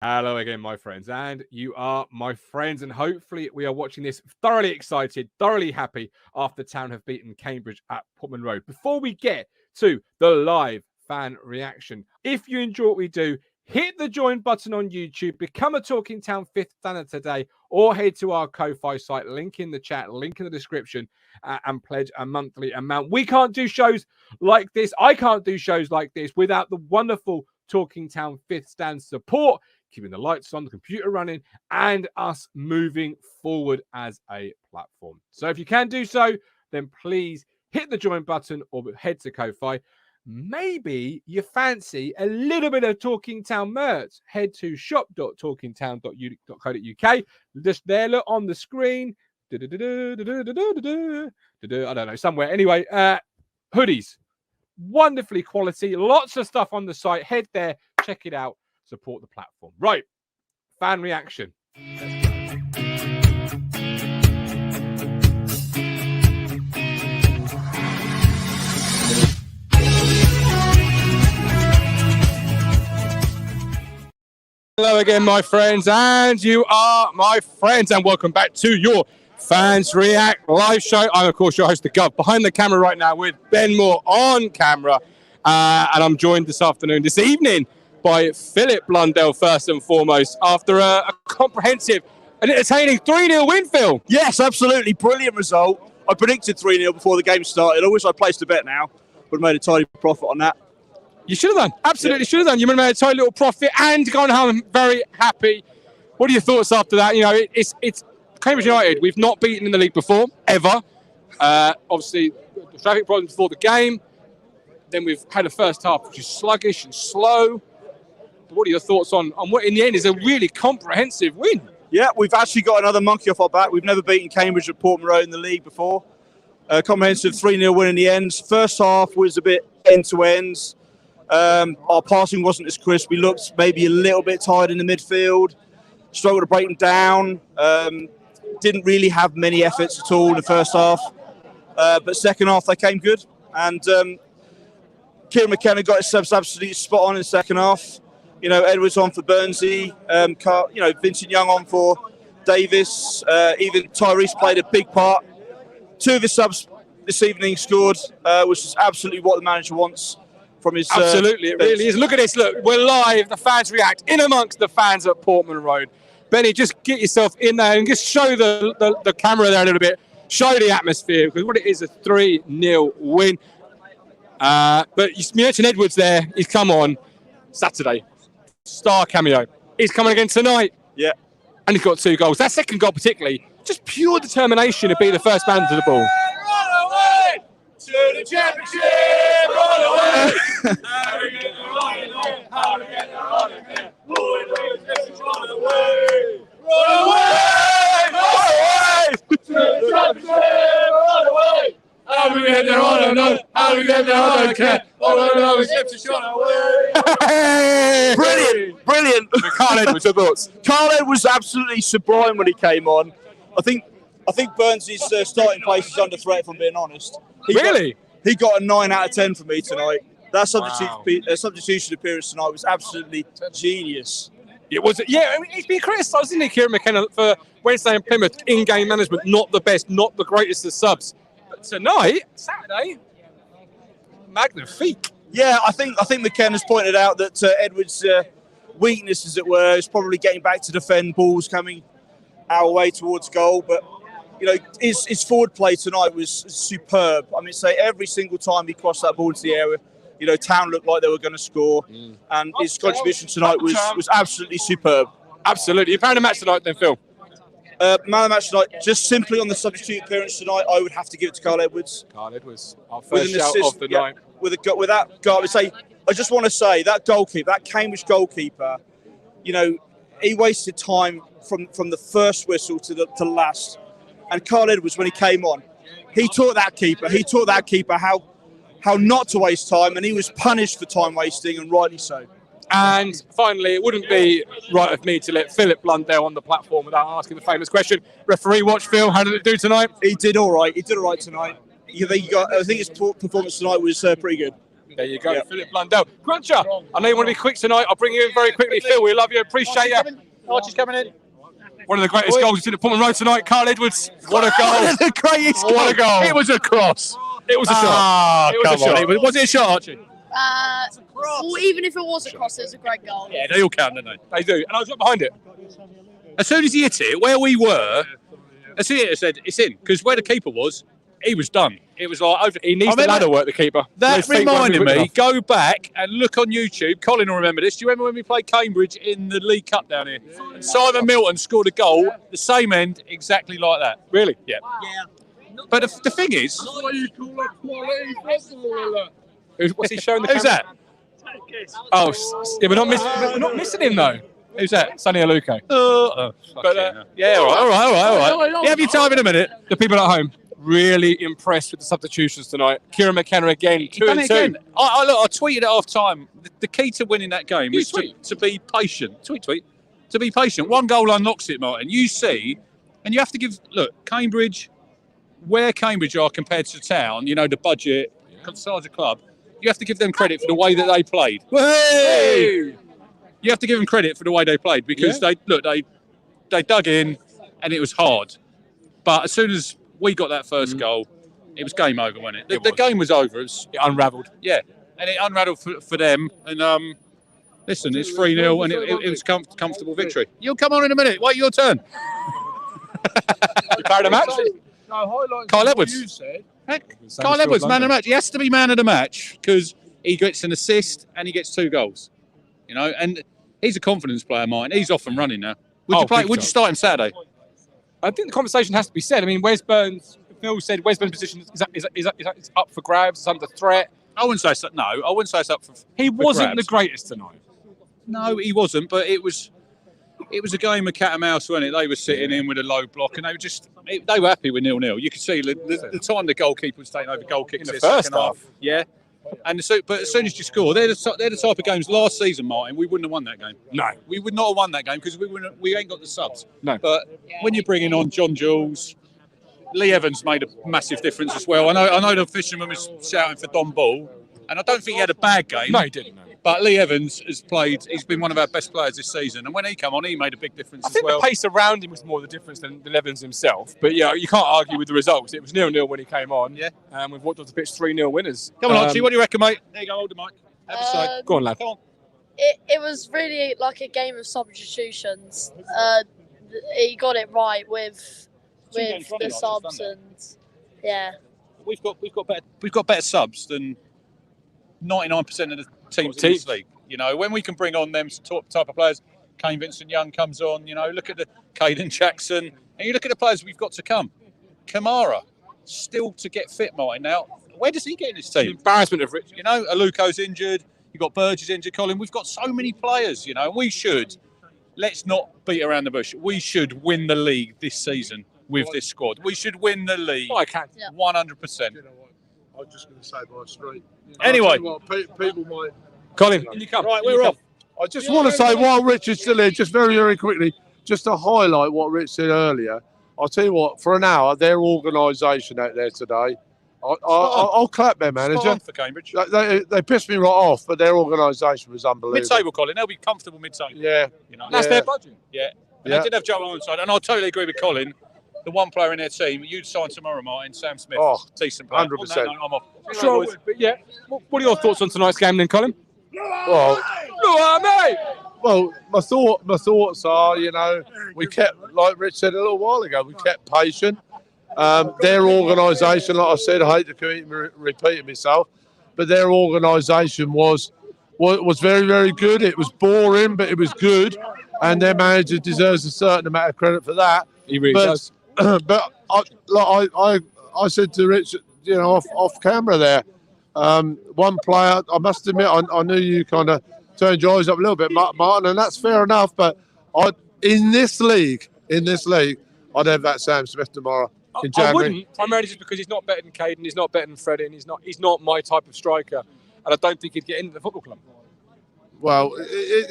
Hello again, my friends, and you are my friends, and hopefully we are watching this thoroughly excited, thoroughly happy after Town have beaten Cambridge at Portman Road. Before we get to the live fan reaction, if you enjoy what we do, hit the join button on YouTube, become a Talking Town 5th Standard today, or head to our Ko-Fi site, link in the chat, link in the description, and pledge a monthly amount. We can't do shows like this. I can't do shows like this without the wonderful Talking Town 5th Stand support, keeping the lights on, the computer running, and us moving forward as a platform. So if you can do so, then please hit the join button or head to Ko-Fi. Maybe you fancy a little bit of Talking Town merch. Head to shop.talkingtown.co.uk. Just there, look on the screen. I don't know, somewhere. Anyway, hoodies. Wonderfully quality. Lots of stuff on the site. Head there, check it out. Support the platform. Right. Fan reaction. Hello again, my friends, and you are my friends, and welcome back to your Fans React live show. I'm, of course, your host, The Gov, behind the camera right now with Ben Moore on camera, and I'm joined this evening, by Philip Blundell, first and foremost, after a comprehensive and entertaining 3-0 win, Phil. Yes, absolutely. Brilliant result. I predicted 3-0 before the game started. I wish I placed a bet now. Would have made a tiny profit on that. You should have done. Absolutely should have done. You would have made a tiny little profit and gone home very happy. What are your thoughts after that? You know, it's Cambridge United. We've not beaten in the league before, ever. Obviously, the traffic problems before the game. Then we've had a first half which is sluggish and slow. What are your thoughts on what in the end is a really comprehensive win? Yeah, we've actually got another monkey off our back. We've never beaten Cambridge at Portman Road in the league before. A comprehensive 3-0 win in the end. First half was a bit end-to-end. Our passing wasn't as crisp. We looked maybe a little bit tired in the midfield. Struggled to break them down. Didn't really have many efforts at all in the first half. But second half, they came good. And Kieran McKenna got his subs absolutely spot on in the second half. You know, Edwards on for Burnsy, Vincent Young on for Davis, even Tyrese played a big part. Two of his subs this evening scored, which is absolutely what the manager wants from his... Absolutely, it really is. Look at this, look, we're live, the fans react, in amongst the fans at Portman Road. Benny, just get yourself in there and just show the camera there a little bit, show the atmosphere, because what it is, a 3-0 win. But you mentioned Edwards there, he's come on Saturday. Star cameo. He's coming again tonight. Yeah. And he's got 2 goals. That second goal particularly, just pure determination to be the first man to the ball. Run away to the championship, run away. How to get the running on, how to get the running there. Run away, run away to the championship, run away. How do we get there on and how do we get there on again? All I know is to shot away. Brilliant. Carl Edwards, your thoughts? Carl Edwards was absolutely sublime when he came on. I think Burns' starting place is under threat, if I'm being honest. He got a 9 out of 10 for me tonight. That substitution appearance tonight was absolutely genius. It was, yeah. I mean, he's been criticised, isn't he, Kieran McKenna, for Wednesday and Plymouth in-game management, not the best, not the greatest of subs. But tonight, Saturday, magnifique. Yeah, I think McKenna's pointed out that Edwards' weakness, as it were, is probably getting back to defend balls coming our way towards goal. But you know, his forward play tonight was superb. I mean, say every single time he crossed that ball into the area, you know, Town looked like they were going to score, and his contribution tonight was absolutely superb. Absolutely. You found a match tonight, then, Phil? Man of the match tonight, just simply on the substitute appearance tonight, I would have to give it to Carl Edwards. Carl Edwards, our first shout of the night. With that goal, I just want to say that goalkeeper, that Cambridge goalkeeper, you know, he wasted time from the first whistle to the last. And Carl Edwards, when he came on, he taught that keeper how not to waste time, and he was punished for time wasting, and rightly so. And finally, it wouldn't be right of me to let Philip Blundell on the platform without asking the famous question. Referee watch, Phil, how did it do tonight? He did all right. He did all right tonight. I think his performance tonight was pretty good. There you go, Philip Blundell. Cruncher, I know you want to be quick tonight. I'll bring you in very quickly. Phil, we love you. Appreciate you. Archie's coming in. One of the greatest goals we've seen at Portman Road tonight. Carl Edwards. What a goal. One of the greatest. What a goal. It was a cross. It was a shot. It was a shot. Was it a shot, Archie? Well, even if it was a cross, it was a great goal. Yeah, they all count, don't they? They do. And I was right behind it. As soon as he hit it, where we were, as soon as he said, it's in. Because where the keeper was, he was done. It was like over. He needs the ladder work, the keeper. That reminded me, go back and look on YouTube. Colin will remember this. Do you remember when we played Cambridge in the League Cup down here? And Simon Milton scored a goal, the same end, exactly like that. Really? Yeah. But the thing is... What do you call a quality footballer? What's he showing the Who's camera? that? Oh, yeah, we're not missing him, though. Who's that? Sonny Aluko. Yeah, all right. You have your time in a minute. The people at home, really impressed with the substitutions tonight. Kieran McKenna again, 2 Done and it 2. again. I tweeted at half time. The key to winning that game is to be patient. Tweet. To be patient. One goal unlocks it, Martin. You see, and you have to give. Look, Cambridge, where Cambridge are compared to Town. You know the budget, the size of club. You have to give them credit for the way that they played. Hey! You have to give them credit for the way they played because they dug in, and it was hard. But as soon as we got that first goal, it was game over, wasn't it? The game was over. It unravelled. Yeah, and it unravelled for them. And listen, it's 3-0, and it was comfortable victory. You'll come on in a minute. Wait, your turn. You played a match? Kyle Edwards. Kyle Edwards, man of the match. He has to be man of the match because he gets an assist and he gets 2 goals. You know, and he's a confidence player, Martin. He's off and running now. Would you start him Saturday? I think the conversation has to be said. I mean, Wes Burns, Phil said Wes Burns' position is up for grabs, it's under threat. I wouldn't say so. No, I wouldn't say it's up for He wasn't grabs. the greatest tonight. No, he wasn't, but it was a game of cat and mouse, wasn't it? They were sitting in with a low block and they were happy with 0-0. You could see the time the goalkeeper was taking over goal kicks in the first half. Yeah. And but as soon as you score, they're the type of games. Last season, Martin, we wouldn't have won that game. No, we would not have won that game because we ain't got the subs. No, but when you're bringing on John Jules, Lee Evans made a massive difference as well. I know the fisherman was shouting for Don Ball, and I don't think he had a bad game. No, he didn't. No. But Lee Evans has played. He's been one of our best players this season, and when he came on, he made a big difference as well. I think the pace around him was more the difference than Evans himself. But yeah, you can't argue with the results. It was 0-0 when he came on. Yeah. And we've walked off the pitch 3-0 winners. Come on, Archie, what do you reckon, mate? There you go, hold the mic. Go on, lad. Come on. It was really like a game of substitutions. He got it right with the subs and yeah. We've got better subs than 99% of the teams in this league. You know, when we can bring on them type of players, Kane Vincent-Young comes on. You know, look at the Caden Jackson, and you look at the players we've got to come. Kamara still to get fit, Martin. Now, where does he get in his team? Embarrassment of Rich. You know, Aluko's injured. You've got Burgess injured, Colin. We've got so many players, you know. Let's not beat around the bush. We should win the league this season with this squad. We should win the league 100%. You know what? I was just going to say by street. Anyway. People might... Colin, in you come. Right, we're off. I just want to say, while Rich is still here, just very, very quickly, just to highlight what Rich said earlier, I'll tell you what, for an hour, their organisation out there today, I'll clap their manager. Spot on for Cambridge. They pissed me right off, but their organisation was unbelievable. Mid-table, Colin. They'll be comfortable mid-table. Yeah. You know, that's their budget. Yeah. And they did have Joe Ironside, and I totally agree with Colin. The one player in their team, you'd sign tomorrow, Martin, Sam Smith. Oh, decent player. 100%. No, I'm off. Sure, but yeah. What are your thoughts on tonight's game then, Colin? Well, my thoughts are, you know, we kept, like Rich said a little while ago, we kept patient. Their organisation, like I said, I hate to keep repeating myself, but their organisation was very, very good. It was boring, but it was good, and their manager deserves a certain amount of credit for that. He really does. But I said to Rich, you know, off camera there, one player, I must admit, I knew you kind of turned your eyes up a little bit, Martin, and that's fair enough. But in this league, I'd have that Sam Smith tomorrow in January. I wouldn't, primarily just because he's not better than Caden, he's not better than Freddie, and he's not my type of striker, and I don't think he'd get into the football club. Well,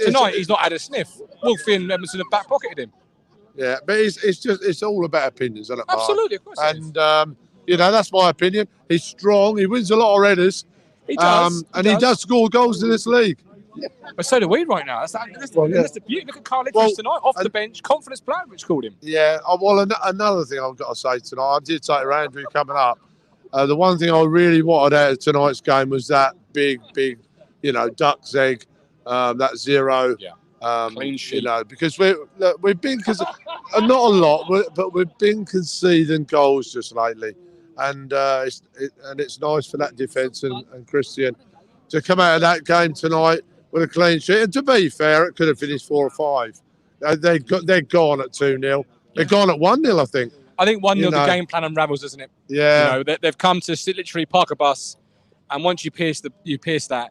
tonight he's not had a sniff. Wolfie and Edmondson have back pocketed him. Yeah, but it's all about opinions, isn't it, Mark? Absolutely, of course. And you know, that's my opinion. He's strong. He wins a lot of headers. He does. He does score goals in this league. But so do we right now. That's the beauty. Look at Carl Edwards tonight, off the bench, confidence player, which called him. Yeah. Well, another thing I've got to say tonight, I did say to Andrew coming up, the one thing I really wanted out of tonight's game was that big, duck's egg, that 0. Yeah. Clean sheet. Because we've been, not a lot, but we've been conceding goals just lately. And it's nice for that defence and Christian to come out of that game tonight with a clean sheet. And to be fair, it could have finished 4 or 5. They're gone at 2-0. They're gone at 1-0, I think. I think 1-0, the game plan unravels, doesn't it? Yeah. They've come to literally park a bus, and once you pierce that.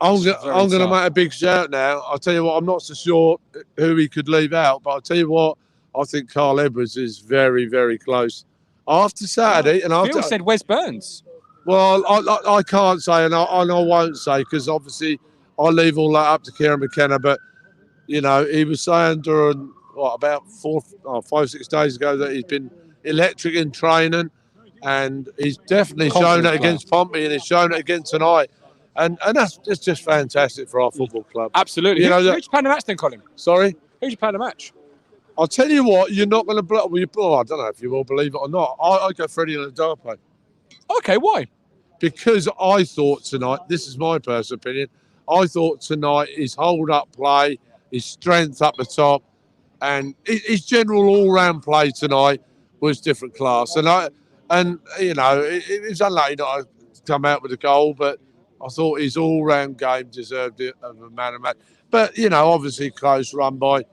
I'm going to make a big shout now. I'll tell you what, I'm not so sure who he could leave out, but I'll tell you what, I think Carl Edwards is very, very close. After Saturday, and Phil said Wes Burns. Well, I can't say, and I won't say, because obviously I leave all that up to Kieran McKenna. But he was saying during about 5-6 days ago that he's been electric in training, and he's definitely shown it against Pompey, and he's shown it again tonight. And that's just fantastic for our football club. Absolutely. Who's you playing the match then, Colin? Sorry? Who's you playing the match? I'll tell you what, you're not going to believe. Well, I don't know if you will believe it or not. I go Freddie Ladapo. Okay, why? Because I thought tonight, this is my personal opinion, I thought tonight his hold-up play, his strength up the top, and his general all-round play tonight was different class. And it was unlucky not to come out with a goal, but I thought his all-round game deserved it of a man of match. But, obviously close run by.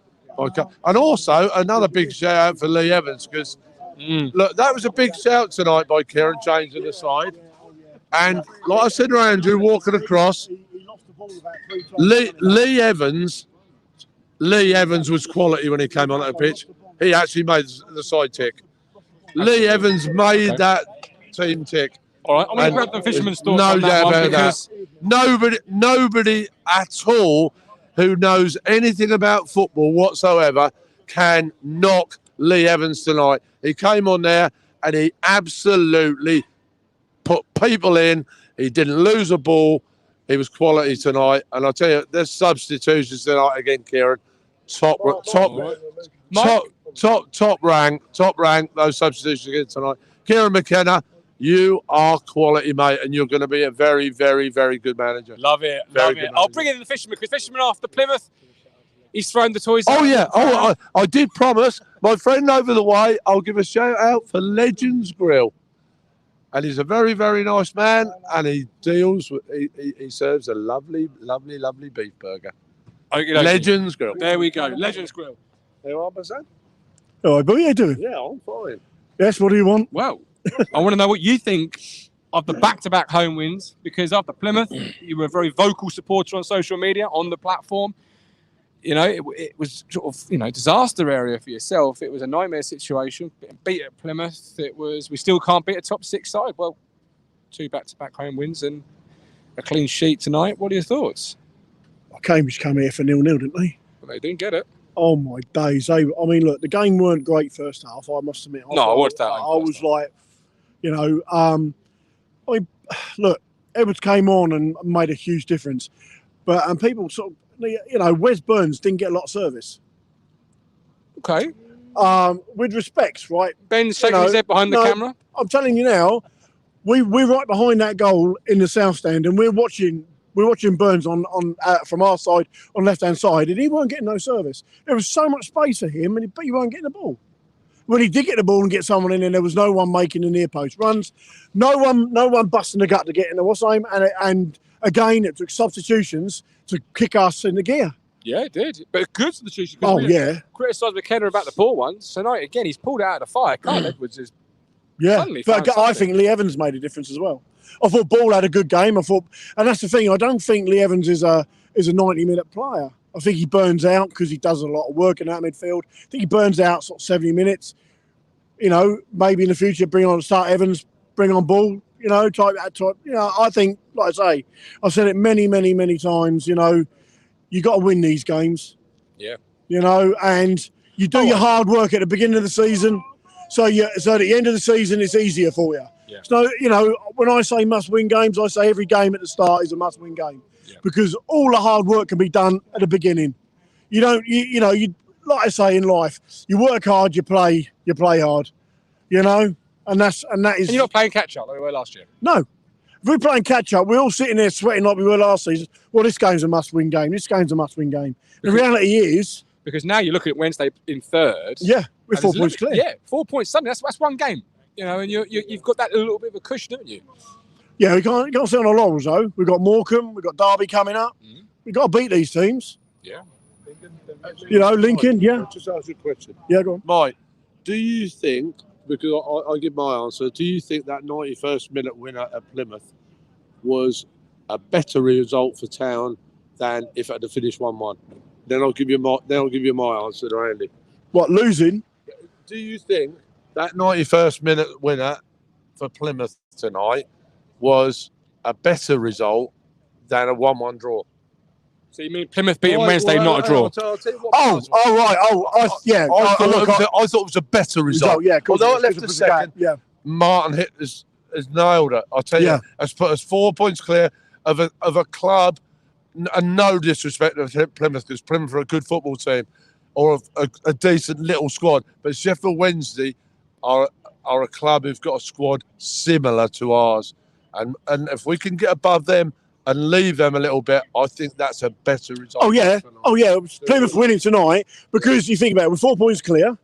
And also, another big shout-out for Lee Evans, because, look, that was a big shout tonight by Kieran, changing the side. And, like I said to Andrew, walking across, Lee Evans was quality when he came on the pitch. He actually made the side tick. Lee Evans made that team tick. All right, I'm going to grab the fisherman's thoughts no on that doubt one, about because that. Nobody at all who knows anything about football whatsoever can knock Lee Evans tonight. He came on there and he absolutely put people in. He didn't lose a ball. He was quality tonight. And I'll tell you, there's substitutions tonight again, Kieran. Top rank, those substitutions again tonight. Kieran McKenna, you are quality, mate, and you're going to be a very, very, very good manager. Love it. I'll bring in the fisherman, because fisherman after Plymouth, he's thrown the toys out. Oh, yeah. I did promise my friend over the way, I'll give a shout out for Legends Grill. And he's a very, very nice man, and he serves a lovely, lovely, lovely beef burger. Okay, Legends Grill. There we go. Legends Grill. How are you, son? All right, but what are you doing? Yeah, I'm fine. Yes, what do you want? Well, I want to know what you think of the back-to-back home wins, because after Plymouth, you were a very vocal supporter on social media, on the platform. It was sort of, disaster area for yourself. It was a nightmare situation. Beat at Plymouth. We still can't beat a top 6 side. Well, 2 back-to-back home wins and a clean sheet tonight. What are your thoughts? Cambridge came here for 0-0, didn't they? Well, they didn't get it. Oh, my days. Look, the game weren't great first half, I must admit. I watched that. I was like, look, Edwards came on and made a huge difference. And people sort of, Wes Burns didn't get a lot of service. Okay. With respect, right? Ben's shaking his head behind the camera. I'm telling you now, we're right behind that goal in the south stand, and we're watching Burns on from our side on left-hand side, and he weren't getting no service. There was so much space for him, but he weren't getting the ball. When he did get the ball and get someone in, and there was no one making the near post runs, no one busting the gut to get in the what's name, and again it took substitutions to kick us in the gear. Yeah, it did. But good substitution. Oh yeah. Criticised McKenna about the poor ones. Tonight again, he's pulled it out of the fire. Carl Edwards is. Yeah, but I think Lee Evans made a difference as well. I thought Ball had a good game. And that's the thing. I don't think Lee Evans is a 90-minute player. I think he burns out because he does a lot of work in that midfield. I think he burns out sort of 70 minutes. Maybe in the future start Evans, bring on Ball. Type. I think, like I say, I've said it many, many, many times. You got to win these games. Yeah. And you do your hard work at the beginning of the season. So at the end of the season, it's easier for you. Yeah. So, when I say must-win games, I say every game at the start is a must-win game because all the hard work can be done at the beginning. You don't, you like I say in life, you work hard, you play hard, and that is. And you're not playing catch-up like we were last year? No. If we're playing catch-up, we're all sitting there sweating like we were last season. Well, this game's a must-win game. This game's a must-win game. The reality is... Because now you're looking at Wednesday in third. Yeah, we're 4 points clear. Yeah, 4 points something. That's one game. And you've got that little bit of a cushion, haven't you? Yeah, we can't sit on our laurels, though. We've got Morecambe, we've got Derby coming up. Mm-hmm. We've got to beat these teams. Yeah. Lincoln, yeah. I'll just ask you a question. Yeah, go on. Mike, do you think, because I give my answer, do you think that 91st minute winner at Plymouth was a better result for Town than if it had finished 1-1? Then I'll give you my answer, Randy. What, losing? Do you think that 91st minute winner for Plymouth tonight was a better result than a 1-1 draw? So you mean Plymouth beating Wednesday, not a draw? Right. I thought it was a better result. Yeah, although it left a second, Martin has nailed it. I'll tell you, has put us 4 points clear of a club, and no disrespect to Plymouth, because Plymouth are a good football team or a decent little squad, but Sheffield Wednesday are a club who've got a squad similar to ours, and if we can get above them and leave them a little bit, I think that's a better result. Plymouth winning tonight, because you think about it, we're 4 points clear.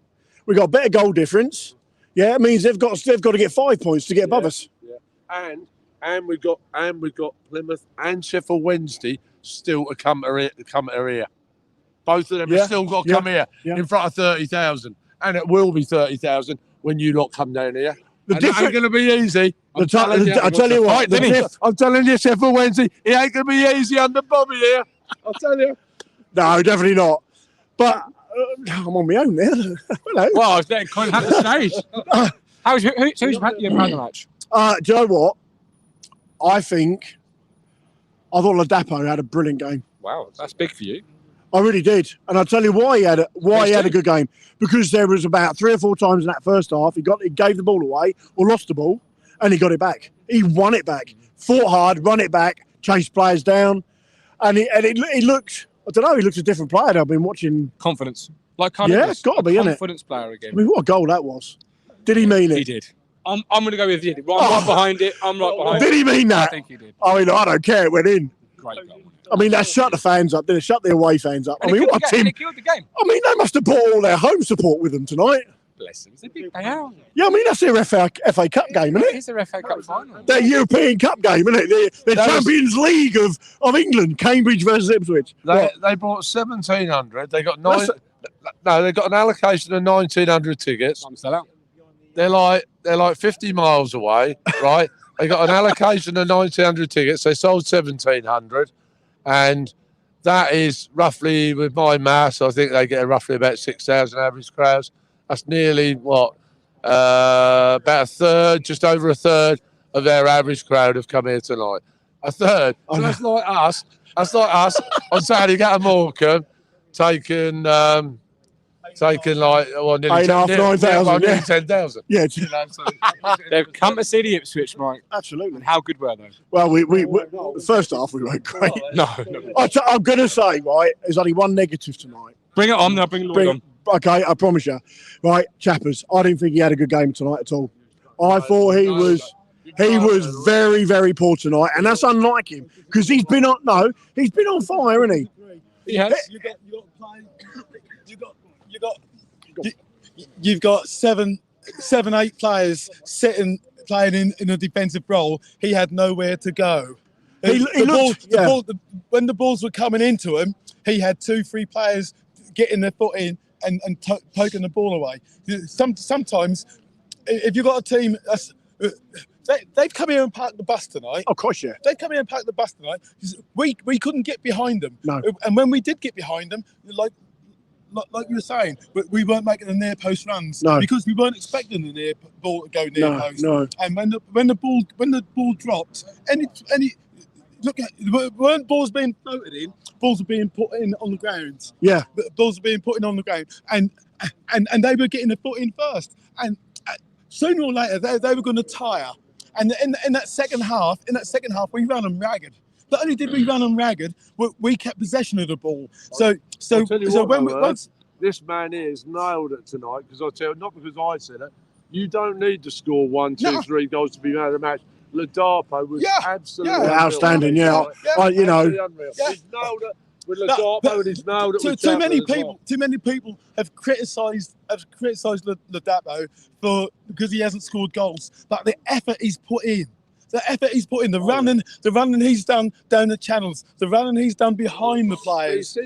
We've got a better goal difference. Yeah, it means they've got to get 5 points to get above us. Yeah. And we've got Plymouth and Sheffield Wednesday still to come here. Both of them have still got to come here in front of 30,000, and it will be 30,000 when you lot come down here. It ain't going to be easy. I tell you what, I'm telling you, Sheffield Wednesday, it ain't going to be easy under Bobby here. I'll tell you. No, definitely not. But I'm on my own there. Hello. Well, I was there kind of at the stage. Who's your man of the match? Do you know what? I thought Ladapo had a brilliant game. Wow, that's big for you. I really did, and I'll tell you why he had a good game. Because there was about 3 or 4 times in that first half he gave the ball away or lost the ball, and he got it back. He won it back, fought hard, run it back, chased players down, and he looked. I don't know. He looks a different player. I've been watching. Confidence, it's got to be, isn't it? Confidence player again. I mean, what a goal that was! Did he mean it? He did. I'm going to go with you. I'm right behind it. I'm right behind it. Did he mean that? I think he did. I mean, I don't care. It went in. Great goal. I mean, that shut the fans up. Did it shut the away fans up? And what a team! It killed the game. I mean, they must have brought all their home support with them tonight. Bless them. It's a big day out. Yeah, I mean, that's their FA Cup game, isn't it? It's their FA Cup final. Their European Cup game, isn't it? The Champions League of England, Cambridge versus Ipswich. They brought 1,700. They got they got an allocation of 1,900 tickets. I'm sell out. They're like 50 miles away, right? They got an allocation of 1,900 tickets. They sold 1,700, and that is roughly, with my maths, I think they get roughly about 6,000 average crowds. That's nearly about a third, just over a third of their average crowd have come here tonight. A third. So that's like us. That's like us on Saturday at Morecambe, taking like nearly 9,000, nearly 10,000. Yeah, they've come to see the Ipswich, Mike. Absolutely. And how good were they? Well, we the first half we weren't great. No. I'm going to say, right, there's only one negative tonight. Bring it on. I'll bring Lloyd on. Okay, I promise you. Right, Chappers, I didn't think he had a good game tonight at all. I thought he was very, very poor tonight, and that's unlike him because he's been on fire, isn't he? He has. You've got seven, 8 players playing in a defensive role. He had nowhere to go. When the balls were coming into him, he had 2-3 players getting their foot in and poking the ball away. Sometimes, if you've got a team, they've come here and parked the bus tonight. Of course, yeah. They've come here and parked the bus tonight. We couldn't get behind them. No. And when we did get behind them, like you were saying, we weren't making the near post runs because we weren't expecting the near ball to go near post. No. And when the ball dropped, weren't balls being floated in? Balls were being put in on the ground. Yeah, balls were being put in on the ground, and they were getting the foot in first. And sooner or later, they were going to tire. And in that second half, we ran them ragged. Not only did we run them ragged, we kept possession of the ball. So I'll tell you what, when though, once this man is nailed it tonight, because I tell you, not because I said it, you don't need to score 1, 2, 3 goals to be man of the match. Ladapo was absolutely outstanding. You know, He's nailed it with Ladapo, and he's nailed it with too many Chapman as people. well. Too many people have criticised Ladapo because he hasn't scored goals. But the effort he's put in. The running he's done down the channels, the running he's done behind the players.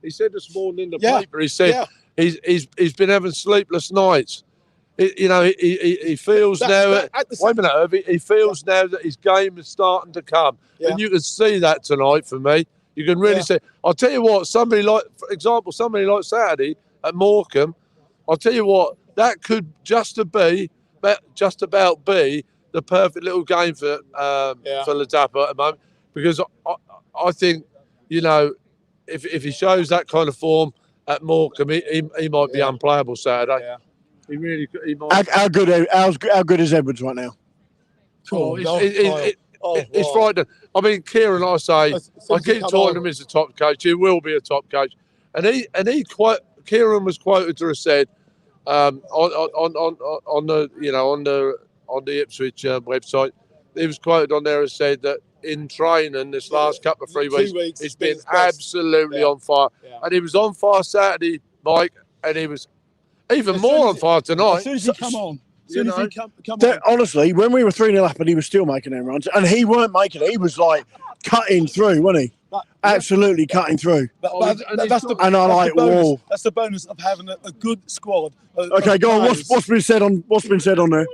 He said this morning in the paper, he said he's been having sleepless nights. He feels now. Wait a minute, Irving. He feels now that his game is starting to come, and you can see that tonight. For me, you can really see. I'll tell you what. For example, somebody like Saturday at Morecambe. I'll tell you what. That could just about be the perfect little game for Ladapo at the moment, because I think, if he shows that kind of form at Morecambe, he might be unplayable Saturday. Yeah. He might. How good is Edwards right now? It's frightening. I mean, Kieran, I keep calling him as a top coach. He will be a top coach, and Kieran was quoted to have said on the Ipswich website, he was quoted on there and said that in training this last couple of 3 weeks, it's been absolutely on fire, and he was on fire Saturday, Mike, and he was even more on fire tonight. As soon as he come on. Honestly, when we were 3-0 up and he was still making them runs, and he weren't making it, he was like cutting through, wasn't he? Absolutely cutting through. That's the bonus of having a good squad. Okay, go on. What's been said on there?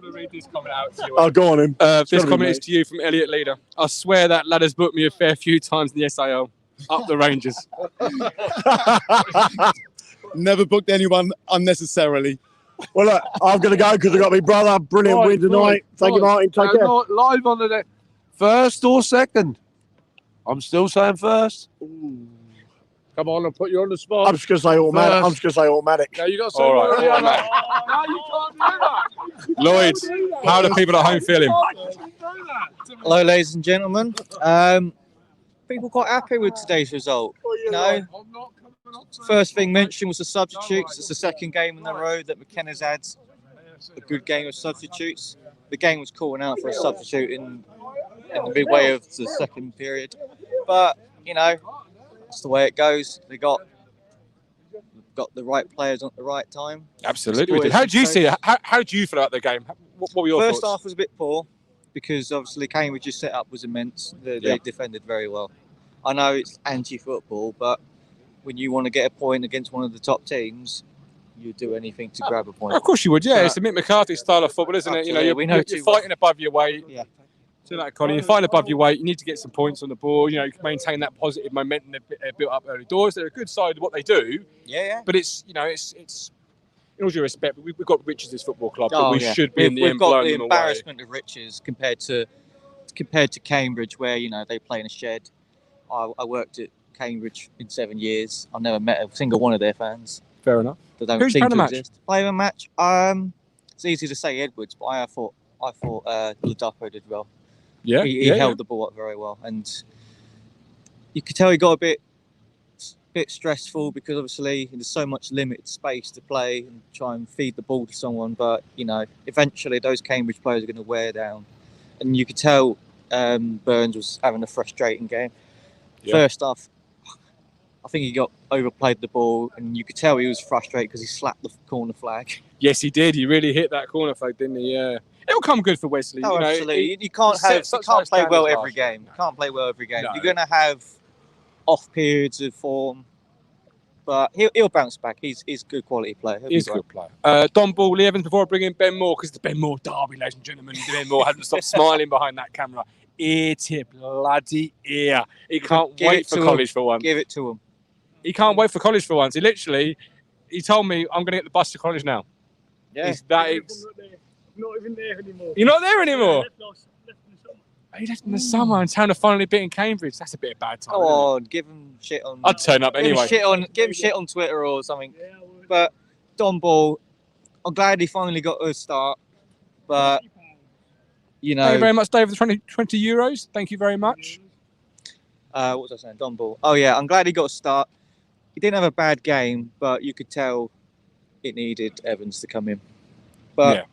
Read this comment out to you. Oh, go on him. This comment is to you from Elliot Leader. I swear that lad has booked me a fair few times in the SIL. Up the Rangers. Never booked anyone unnecessarily. Well, look, I'm going to go because I've got my brother. Brilliant win tonight. Thank you, Martin. Take care. Live on the deck. First or second? I'm still saying first. Ooh. Come on, I'll put you on the spot. I'm just going to say automatic. Yeah, you got to say all right. No, you can't do that. Lloyd, how are the people at home feeling? Hello, ladies and gentlemen. People quite happy with today's result. First thing mentioned was the substitutes. It's the second game in a row that McKenna's had a good game of substitutes. The game was calling out for a substitute in the midway of the second period. But, that's the way it goes. They got the right players at the right time. Absolutely. How do you see it? How do you feel about the game? What were your thoughts? First half was a bit poor because obviously Cambridge's setup was immense. They defended very well. I know it's anti-football, but when you want to get a point against one of the top teams, you do anything to grab a point. Of course you would, yeah. It's a Mick McCarthy style of football, isn't it? You're fighting above your weight. Yeah. So like Colin, you're fighting above your weight. You need to get some points on the board. You can maintain that positive momentum they've built up early doors. They're a good side of what they do. Yeah. But it's in all due respect, we've got riches as football club, but we should be in the end blowing them away. We've got the embarrassment of riches compared to Cambridge, where they play in a shed. I worked at Cambridge in 7 years. I've never met a single one of their fans. Fair enough. Who's playing the match? Player match. It's easy to say Edwards, but I thought Ladapo did well. Yeah, he held the ball up very well, and you could tell he got a bit stressful because obviously there's so much limited space to play and try and feed the ball to someone. But eventually those Cambridge players are going to wear down, and you could tell Burns was having a frustrating game. Yeah. First off, I think he overplayed the ball, and you could tell he was frustrated because he slapped the corner flag. Yes, he did. He really hit that corner flag, didn't he? Yeah. It'll come good for Wesley. No, absolutely. You can't play well every game. You can't play well every game. No. You're going to have off periods of form, but he'll bounce back. He's a good quality player. He's a good player. Don Ball, Lee Evans, before I bring in Ben Moore, because it's the Ben Moore derby, ladies and gentlemen. Ben Moore hasn't stopped smiling behind that camera. Ear to bloody ear. He can't wait for college for once. Give it to him. He can't wait for college for once. He told me, I'm going to get the bus to college now. Yeah. Not even there anymore. You're not there anymore? He left in the summer and Town have finally beaten Cambridge. That's a bit of bad time. Go on, give him shit on. I'd turn up anyway. Give him shit on Twitter or something. But Don Ball, I'm glad he finally got a start. But you know, Thank you very much, David. The 20 euros. Thank you very much. what was I saying? Don Ball. Oh yeah, I'm glad he got a start. He didn't have a bad game, but you could tell it needed Evans to come in. But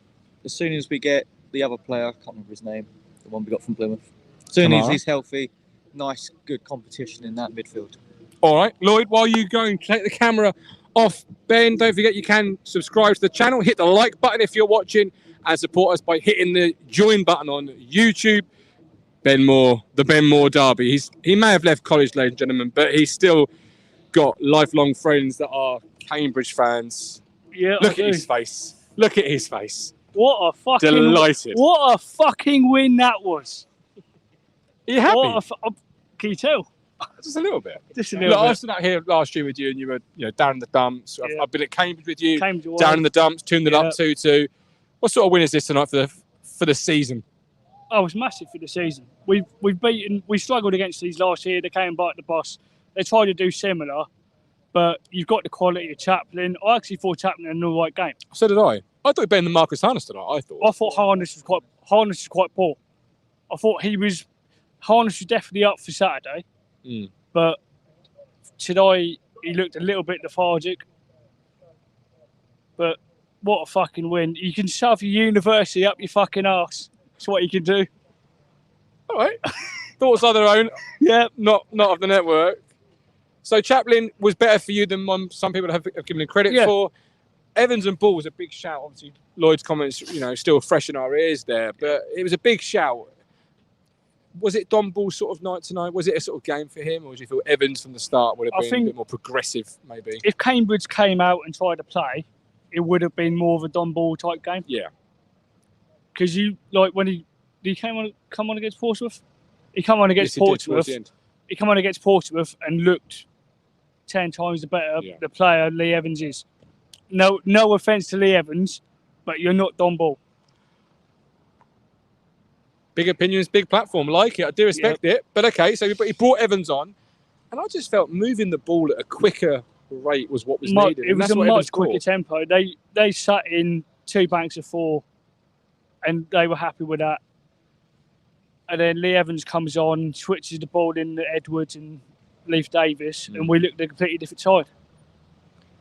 as soon as we get the other player, I can't remember his name, the one we got from Plymouth. As soon as he's healthy, nice, good competition in that midfield. All right, Lloyd, while you go and take the camera off Ben, don't forget you can subscribe to the channel, hit the like button if you're watching, and support us by hitting the join button on YouTube. Ben Moore, the Ben Moore Derby. He may have left college, ladies and gentlemen, but he's still got lifelong friends that are Cambridge fans. Yeah, Look at his face. Look at his face. What a fucking delighted. What a fucking win that was. Are you happy? Can you tell? Just a little bit. Just a little bit. I stood out here last year with you, and you were, down in the dumps. Yeah. I've been at Cambridge with you, Cambridge down in the dumps, 2-0 up, 2-2. What sort of win is this tonight for the season? Oh, it's massive for the season. We struggled against these last year. They came back the bus. They tried to do similar, but you've got the quality of Chaplin. I actually thought Chaplin had an all right game. So did I. I thought he'd been the Marcus Harness tonight. I thought Harness was quite poor. I thought Harness was definitely up for Saturday, but today he looked a little bit lethargic. But what a fucking win! You can shove your university up your fucking arse. That's what you can do. All right. Thoughts are their own. Yeah, not of the network. So Chaplin was better for you than some people have given him credit for. Evans and Ball was a big shout. Obviously, Lloyd's comments, still fresh in our ears there, but it was a big shout. Was it Don Ball's sort of night tonight? Was it a sort of game for him, or did you feel Evans from the start would have been a bit more progressive, maybe? If Cambridge came out and tried to play, it would have been more of a Don Ball type game. Yeah. Because when he come on against Portsmouth? He come on against Portsmouth. He come on against Portsmouth and looked 10 times the better the player Lee Evans is. No offence to Lee Evans, but you're not Don Ball. Big opinions, big platform. Like it. I do respect it. But okay, so he brought Evans on. And I just felt moving the ball at a quicker rate was what was needed. It was a much quicker tempo. They sat in 2 banks of 4 and they were happy with that. And then Lee Evans comes on, switches the ball in to Edwards and Leif Davis, and we looked at a completely different side.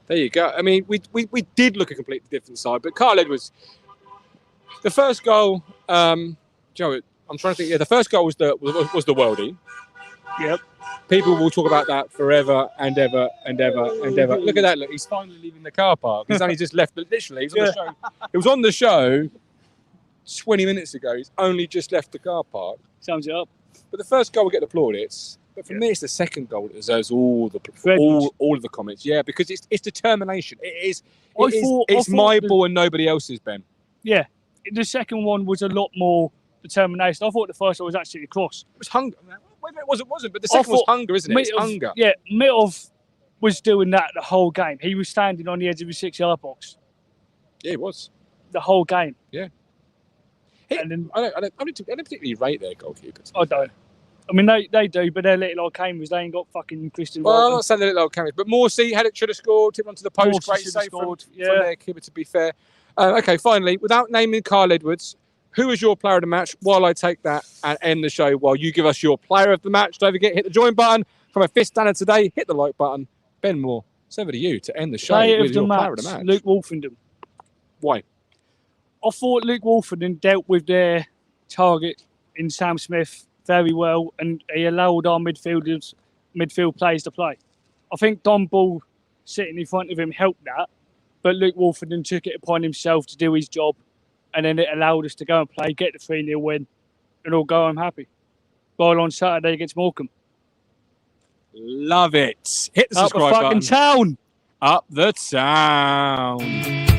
There you go. I mean, we did look a completely different side, but Carl Edwards, the first goal, Joe, I'm trying to think. Yeah, the first goal was the worldie. Yep. People will talk about that forever and ever and ever and ever. Look at that! Look, he's finally leaving the car park. He's only just left. Literally, he was on the show. It was on the show 20 minutes ago. He's only just left the car park. Sums it up. But the first goal will get the plaudits. But for me, it's the second goal that deserves all of the comments. Yeah, because it's determination. It's my ball and nobody else's, Ben. Yeah, the second one was a lot more determination. I thought the first one was actually a cross. It was hunger. Whether it wasn't. But the second was hunger, isn't it? It's hunger. Yeah, Mitov was doing that the whole game. He was standing on the edge of the 6-yard box. Yeah, he was. The whole game. Yeah. I don't particularly rate their goalkeepers. I don't. I mean, they do, but they're little old Cambridge. They ain't got fucking Christian. Well, I'm not saying they're little old Cambridge, but Morsey should have scored. Tipped onto the post. Great save from their keeper, to be fair. Okay, finally, without naming Carl Edwards, who was your player of the match? While I take that and end the show, while you give us your player of the match, don't forget, hit the join button. From a fifth standard today, hit the like button. Ben Moore, it's over to you to end the show with your player of the match. Luke Wolfenden. Why? I thought Luke Wolfenden dealt with their target in Sam Smith very well, and he allowed our midfield players to play. I think Don Ball sitting in front of him helped that, but Luke Wolfenden took it upon himself to do his job, and then it allowed us to go and play, get the 3-0 win, and all go home happy. While on Saturday against Morecambe. Love it. Hit the subscribe button. Up the fucking town. Up the town.